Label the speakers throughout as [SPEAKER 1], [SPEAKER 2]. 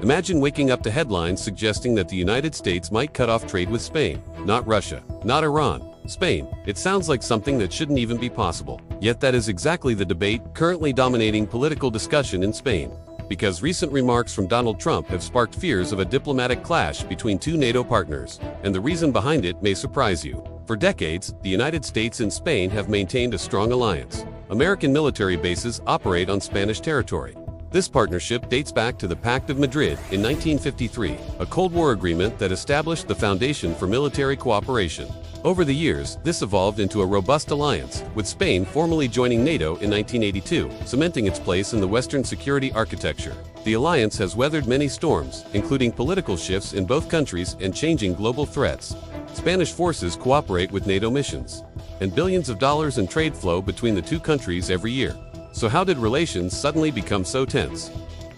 [SPEAKER 1] Imagine waking up to headlines suggesting that the United States might cut off trade with Spain, not Russia, not Iran, Spain. It sounds like something that shouldn't even be possible. Yet that is exactly the debate currently dominating political discussion in Spain. Because recent remarks from Donald Trump have sparked fears of a diplomatic clash between two NATO partners, and the reason behind it may surprise you. For decades, the United States and Spain have maintained a strong alliance. American military bases operate on Spanish territory. This partnership dates back to the Pact of Madrid in 1953, a Cold War agreement that established the foundation for military cooperation. Over the years, this evolved into a robust alliance, with Spain formally joining NATO in 1982, cementing its place in the Western security architecture. The alliance has weathered many storms, including political shifts in both countries and changing global threats. Spanish forces cooperate with NATO missions, and billions of dollars in trade flow between the two countries every year. So how did relations suddenly become so tense?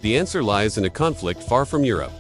[SPEAKER 1] The answer lies in a conflict far from Europe.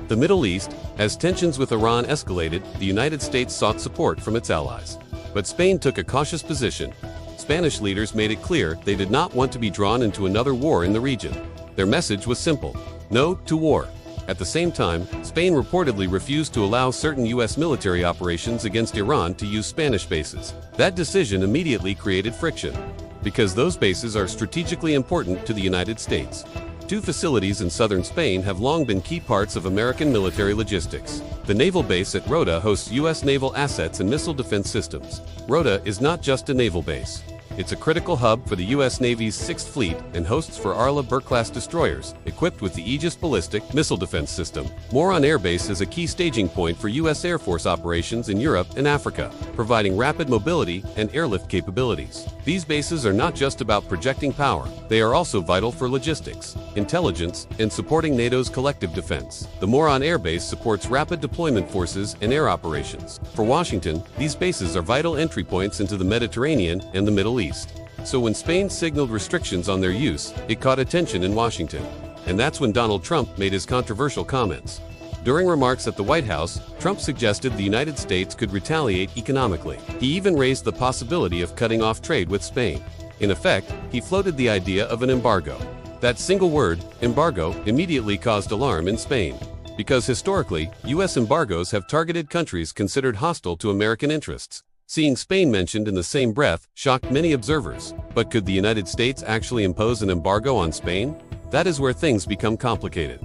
[SPEAKER 1] The Middle East. As tensions with Iran escalated, the United States sought support from its allies. But Spain took a cautious position. Spanish leaders made it clear they did not want to be drawn into another war in the region. Their message was simple: no to war. At the same time, Spain reportedly refused to allow certain U.S. military operations against Iran to use Spanish bases. That decision immediately created friction, because those bases are strategically important to the United States. Two facilities in southern Spain have long been key parts of American military logistics. The naval base at Rota hosts U.S. naval assets and missile defense systems. Rota is not just a naval base. It's a critical hub for the U.S. Navy's 6th Fleet and hosts for Arleigh Burke-class destroyers, equipped with the Aegis ballistic missile defense system. Moron Air Base is a key staging point for U.S. Air Force operations in Europe and Africa, providing rapid mobility and airlift capabilities. These bases are not just about projecting power, they are also vital for logistics, intelligence, and supporting NATO's collective defense. The Moron Air Base supports rapid deployment forces and air operations. For Washington, these bases are vital entry points into the Mediterranean and the Middle East. So when Spain signaled restrictions on their use, it caught attention in Washington. And that's when Donald Trump made his controversial comments. During remarks at the White House, Trump suggested the United States could retaliate economically. He even raised the possibility of cutting off trade with Spain. In effect, he floated the idea of an embargo. That single word, embargo, immediately caused alarm in Spain. Because historically, U.S. embargoes have targeted countries considered hostile to American interests. Seeing Spain mentioned in the same breath shocked many observers. But could the United States actually impose an embargo on Spain? That is where things become complicated.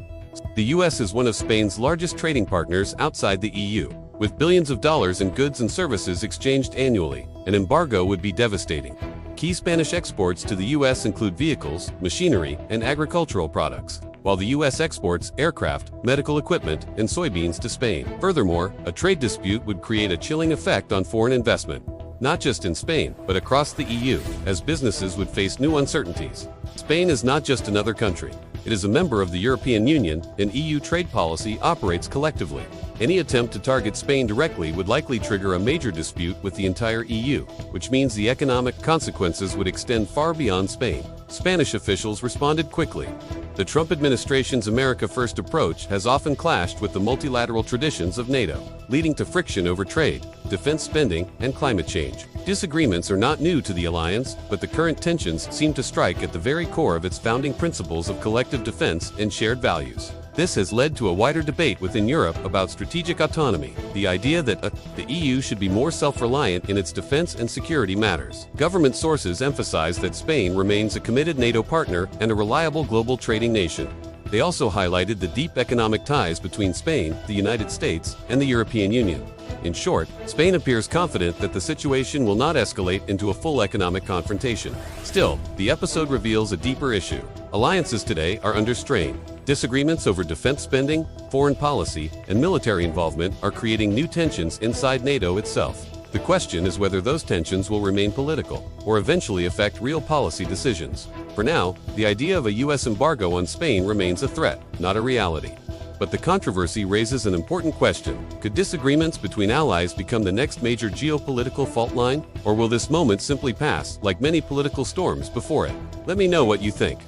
[SPEAKER 1] The U.S. is one of Spain's largest trading partners outside the EU. With billions of dollars in goods and services exchanged annually, an embargo would be devastating. Key Spanish exports to the U.S. include vehicles, machinery, and agricultural products, while the U.S. exports aircraft, medical equipment, and soybeans to Spain. Furthermore, a trade dispute would create a chilling effect on foreign investment, not just in Spain, but across the EU, as businesses would face new uncertainties. Spain is not just another country. It is a member of the European Union, and EU trade policy operates collectively. Any attempt to target Spain directly would likely trigger a major dispute with the entire EU, which means the economic consequences would extend far beyond Spain. Spanish officials responded quickly. The Trump administration's America First approach has often clashed with the multilateral traditions of NATO, leading to friction over trade, defense spending, and climate change. Disagreements are not new to the alliance, but the current tensions seem to strike at the very core of its founding principles of collective defense and shared values. This has led to a wider debate within Europe about strategic autonomy, the idea that the EU should be more self-reliant in its defense and security matters. Government sources emphasize that Spain remains a committed NATO partner and a reliable global trading nation. They also highlighted the deep economic ties between Spain, the United States, and the European Union. In short, Spain appears confident that the situation will not escalate into a full economic confrontation. Still, the episode reveals a deeper issue. Alliances today are under strain. Disagreements over defense spending, foreign policy, and military involvement are creating new tensions inside NATO itself. The question is whether those tensions will remain political, or eventually affect real policy decisions. For now, the idea of a U.S. embargo on Spain remains a threat, not a reality. But the controversy raises an important question. Could disagreements between allies become the next major geopolitical fault line? Or will this moment simply pass, like many political storms before it? Let me know what you think.